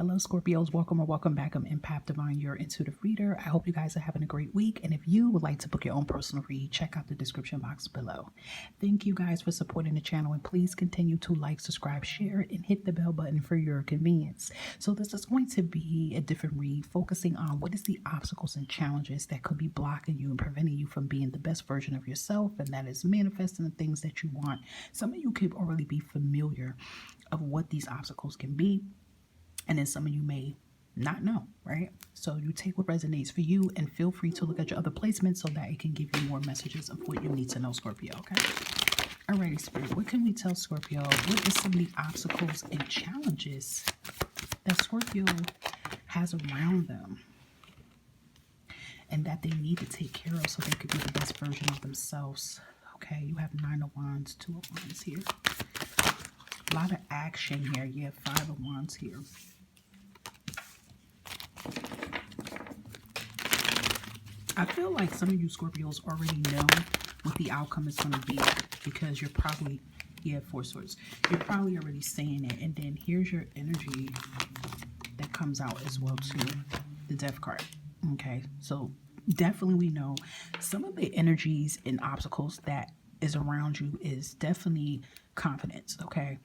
Hello, Scorpios. Welcome or welcome back. I'm Empath Divine, your intuitive reader. I hope you guys are having a great week. And if you would like to book your own personal read, check out the description box below. Thank you guys for supporting the channel. And please continue to like, subscribe, share, and hit the bell button for your convenience. So this is going to be a different read focusing on what is the obstacles and challenges that could be blocking you and preventing you from being the best version of yourself. And that is manifesting the things that you want. Some of you could already be familiar of what these obstacles can be. And then some of you may not know, right? So you take what resonates for you and feel free to look at your other placements so that it can give you more messages of what you need to know, Scorpio, okay? Alrighty, Spirit, what can we tell Scorpio? What is some of the obstacles and challenges that Scorpio has around them and that they need to take care of so they could be the best version of themselves? Okay, you have 9 of Wands, 2 of Wands here. A lot of action here. You have 5 of Wands here. I feel like some of you Scorpios already know what the outcome is going to be because you're probably, 4 Swords. You're probably already saying it. And then here's your energy that comes out as well too. The Death card. Okay, so definitely we know some of the energies and obstacles that is around you is definitely confidence, okay?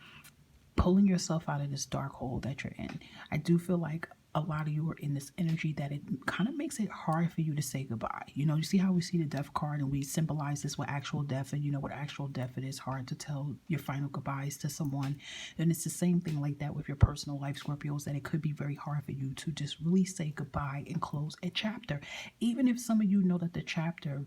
Pulling yourself out of this dark hole that you're in. I do feel like a lot of you are in this energy that it kind of makes it hard for you to say goodbye. You know, you see how we see the Death card and we symbolize this with actual death, and you know what actual death it is hard to tell your final goodbyes to someone. And it's the same thing like that with your personal life, Scorpios, that it could be very hard for you to just really say goodbye and close a chapter. Even if some of you know that the chapter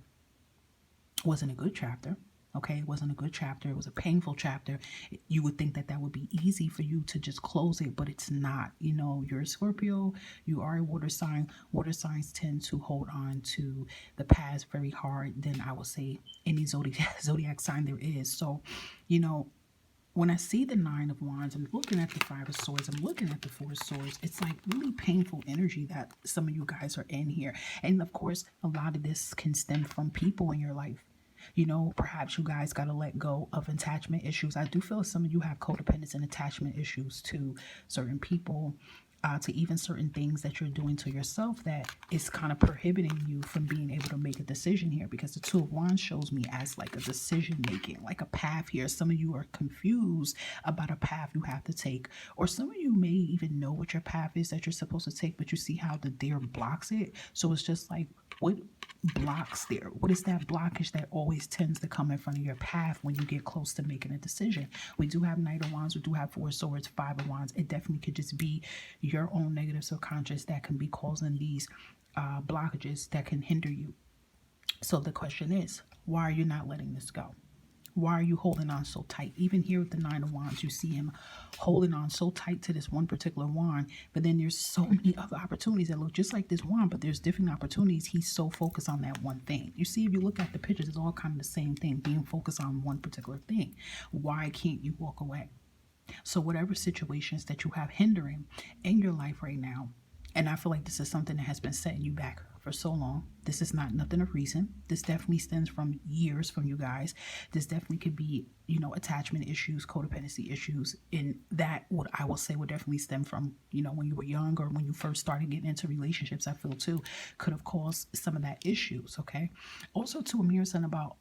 wasn't a good chapter. Okay, it wasn't a good chapter. It was a painful chapter. You would think that that would be easy for you to just close it, but it's not. You know, you're a Scorpio. You are a water sign. Water signs tend to hold on to the past very hard than I would say any zodiac sign there is. So, you know, when I see the 9 of Wands, I'm looking at the 5 of Swords, I'm looking at the 4 of Swords. It's like really painful energy that some of you guys are in here. And of course, a lot of this can stem from people in your life. You know, perhaps you guys got to let go of attachment issues. I do feel some of you have codependence and attachment issues to certain people, to even certain things that you're doing to yourself that is kind of prohibiting you from being able to make a decision here, because the 2 of Wands shows me as like a decision making, like a path here. Some of you are confused about a path you have to take, or some of you may even know what your path is that you're supposed to take, but you see how the deer blocks it. So it's just like, what blocks there? What is that blockage that always tends to come in front of your path when you get close to making a decision? We do have Knight of Wands, we do have 4 of Swords, 5 of Wands. It definitely could just be your own negative subconscious that can be causing these blockages that can hinder you. So the question is, why are you not letting this go? Why are you holding on so tight? Even here with the 9 of Wands, you see him holding on so tight to this one particular wand, but then there's so many other opportunities that look just like this wand, but there's different opportunities. He's so focused on that one thing. You see, if you look at the pictures, it's all kind of the same thing, being focused on one particular thing. Why can't you walk away? So whatever situations that you have hindering in your life right now, and I feel like this is something that has been setting you back for so long. This is not nothing of recent. This definitely stems from years from you guys. This definitely could be, you know, attachment issues, codependency issues. And that, what I will say, would definitely stem from, you know, when you were young or when you first started getting into relationships, I feel too, could have caused some of that issues, okay? Also, too, I'm hearing something about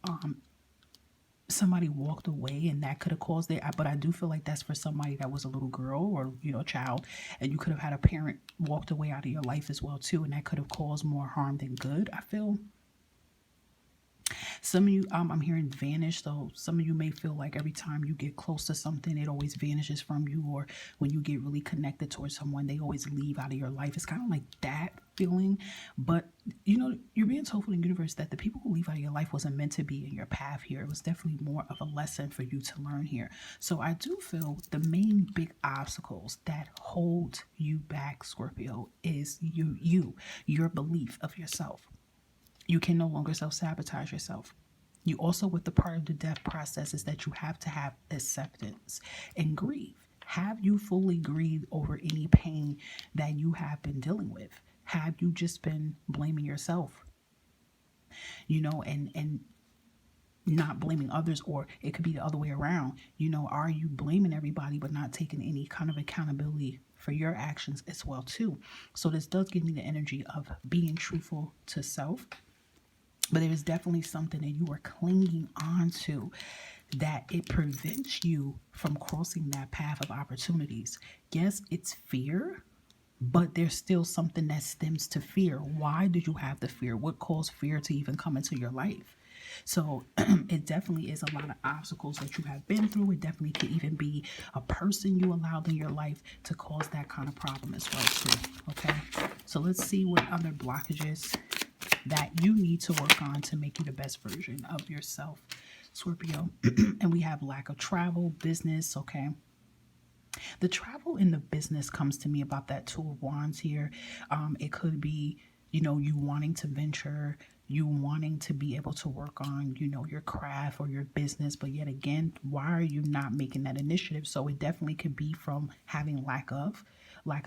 somebody walked away and that could have caused it, but I do feel like that's for somebody that was a little girl or, you know, a child, and you could have had a parent walked away out of your life as well too, and that could have caused more harm than good. I feel some of you, I'm hearing vanish. So some of you may feel like every time you get close to something, it always vanishes from you, or when you get really connected towards someone, they always leave out of your life. It's kind of like that feeling. But you know, you're being told from the universe that the people who leave out of your life wasn't meant to be in your path here. It was definitely more of a lesson for you to learn here. So I do feel the main big obstacles that hold you back, Scorpio, is your belief of yourself. You can no longer self-sabotage yourself. You also, with the part of the death process, is that you have to have acceptance and grieve. Have you fully grieved over any pain that you have been dealing with? Have you just been blaming yourself? You know, and not blaming others, or it could be the other way around. You know, are you blaming everybody but not taking any kind of accountability for your actions as well too. So this does give me the energy of being truthful to self, but there is definitely something that you are clinging on to that it prevents you from crossing that path of opportunities. Yes, it's fear, but there's still something that stems to fear. Why do you have the fear? What caused fear to even come into your life? So it definitely is a lot of obstacles that you have been through. It definitely could even be a person you allowed in your life to cause that kind of problem as well too. Okay, so let's see what other blockages that you need to work on to make you the best version of yourself, Scorpio. And we have lack of travel, business. Okay, the travel in the business comes to me about that Two of Wands here. It could be, you wanting to venture, you wanting to be able to work on, your craft or your business. But yet again, why are you not making that initiative? So it definitely could be from having lack of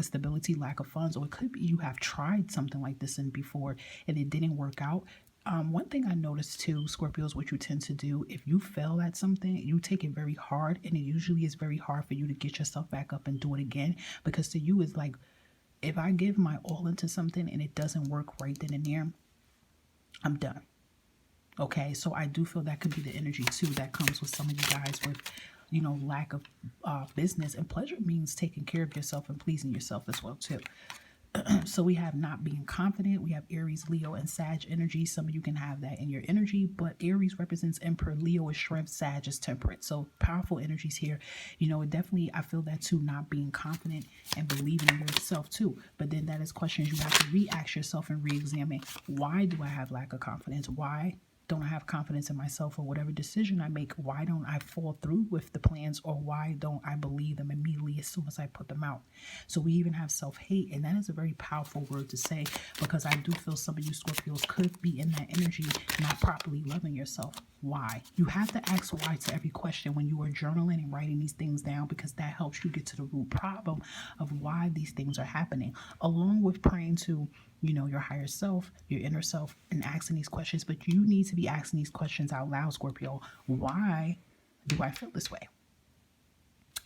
stability, lack of funds, or it could be you have tried something like this in before and it didn't work out. One thing I noticed too, Scorpios, what you tend to do, if you fail at something, you take it very hard, and it usually is very hard for you to get yourself back up and do it again, because to you it's like, if I give my all into something and it doesn't work right then and there, I'm done. Okay, so I do feel that could be the energy too that comes with some of you guys with, lack of business. And pleasure means taking care of yourself and pleasing yourself as well too. So we have not being confident. We have Aries, Leo, and Sag energy. Some of you can have that in your energy, but Aries represents Emperor, Leo is strength, Sag is temperate. So powerful energies here. It definitely, I feel that too, not being confident and believing in yourself too. But then that is questions you have to re-ask yourself and re-examine. Why do I have lack of confidence? Why don't I have confidence in myself, or whatever decision I make? Why don't I fall through with the plans, or why don't I believe them immediately as soon as I put them out? So we even have self-hate, and that is a very powerful word to say, because I do feel some of you Scorpios could be in that energy, not properly loving yourself. Why? You have to ask why to every question when you are journaling and writing these things down, because that helps you get to the root problem of why these things are happening, along with praying to your higher self, your inner self, and asking these questions. But you need to be asking these questions out loud, Scorpio. Why do I feel this way?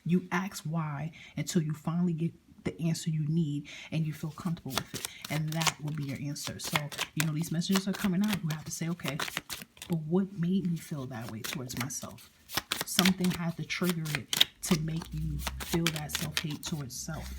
You ask why until you finally get the answer you need and you feel comfortable with it. And that will be your answer. So, these messages are coming out. You have to say, okay, but what made me feel that way towards myself? Something had to trigger it to make you feel that self-hate towards self.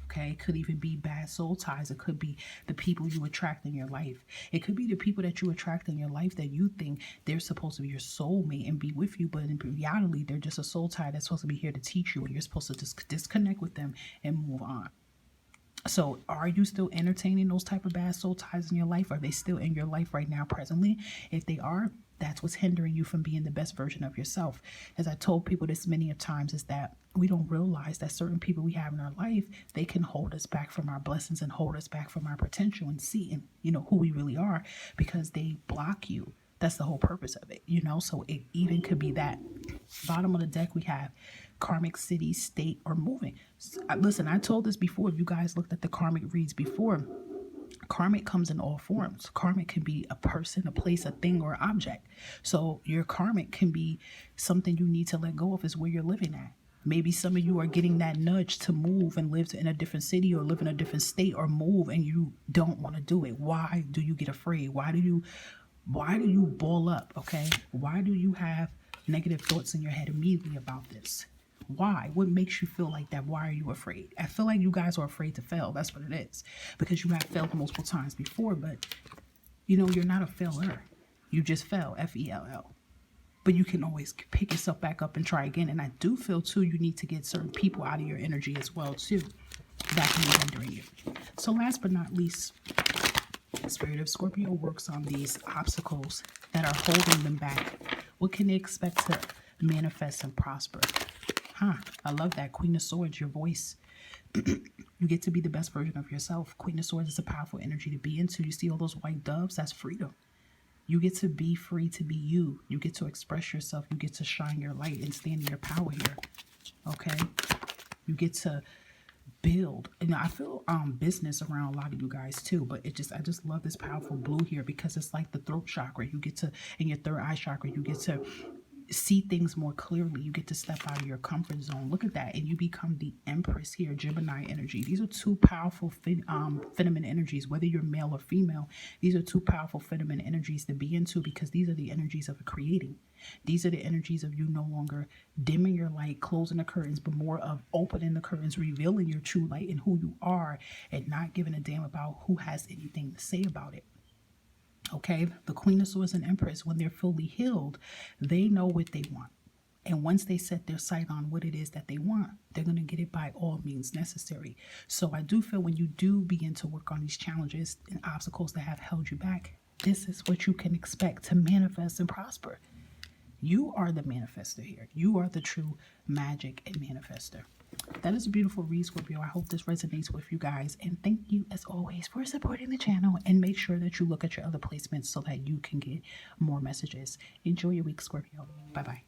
Okay, it could even be bad soul ties. It could be the people you attract in your life. It could be the people that you attract in your life that you think they're supposed to be your soulmate and be with you, but in reality, they're just a soul tie that's supposed to be here to teach you, and you're supposed to just disconnect with them and move on. So are you still entertaining those type of bad soul ties in your life? Are they still in your life right now, presently? If they are, that's what's hindering you from being the best version of yourself. As I told people this many of times, is that we don't realize that certain people we have in our life, they can hold us back from our blessings and hold us back from our potential and seeing, who we really are, because they block you. That's the whole purpose of it, so it even could be that. Bottom of the deck, we have karmic, city, state, or moving. Listen, I told this before. If you guys looked at the karmic reads before, karmic comes in all forms. Karmic can be a person, a place, a thing, or an object. So your karmic can be something you need to let go of, is where you're living at. Maybe some of you are getting that nudge to move and live in a different city or live in a different state or move, and you don't want to do it. Why do you get afraid? Why do you ball up? Okay. Why do you have negative thoughts in your head immediately about this? Why? What makes you feel like that? Why are you afraid? I feel like you guys are afraid to fail. That's what it is. Because you have failed multiple times before, but you're not a failure. You just fell, F-E-L-L. But you can always pick yourself back up and try again. And I do feel too, you need to get certain people out of your energy as well too, that can be hindering you. So last but not least, Spirit of Scorpio works on these obstacles that are holding them back. What can they expect to manifest and prosper? I love that. Queen of Swords, your voice. You get to be the best version of yourself. Queen of Swords is a powerful energy to be into. You see all those white doves? That's freedom. You get to be free to be you. You get to express yourself. You get to shine your light and stand in your power here. Okay? You get to build. And I feel business around a lot of you guys too, but I just love this powerful blue here, because it's like the throat chakra. You get to, in your third eye chakra, you get to see things more clearly. You get to step out of your comfort zone. Look at that. And you become the Empress here, Gemini energy. These are two powerful feminine energies, whether you're male or female. These are two powerful feminine energies to be into, because these are the energies of creating. These are the energies of you no longer dimming your light, closing the curtains, but more of opening the curtains, revealing your true light and who you are, and not giving a damn about who has anything to say about it. Okay, the Queen of Swords and Empress, when they're fully healed, they know what they want. And once they set their sight on what it is that they want, they're going to get it by all means necessary. So I do feel when you do begin to work on these challenges and obstacles that have held you back, this is what you can expect to manifest and prosper. You are the manifester here. You are the true magic and manifester. That is a beautiful read, Scorpio. I hope this resonates with you guys. And thank you, as always, for supporting the channel. And make sure that you look at your other placements so that you can get more messages. Enjoy your week, Scorpio. Bye-bye.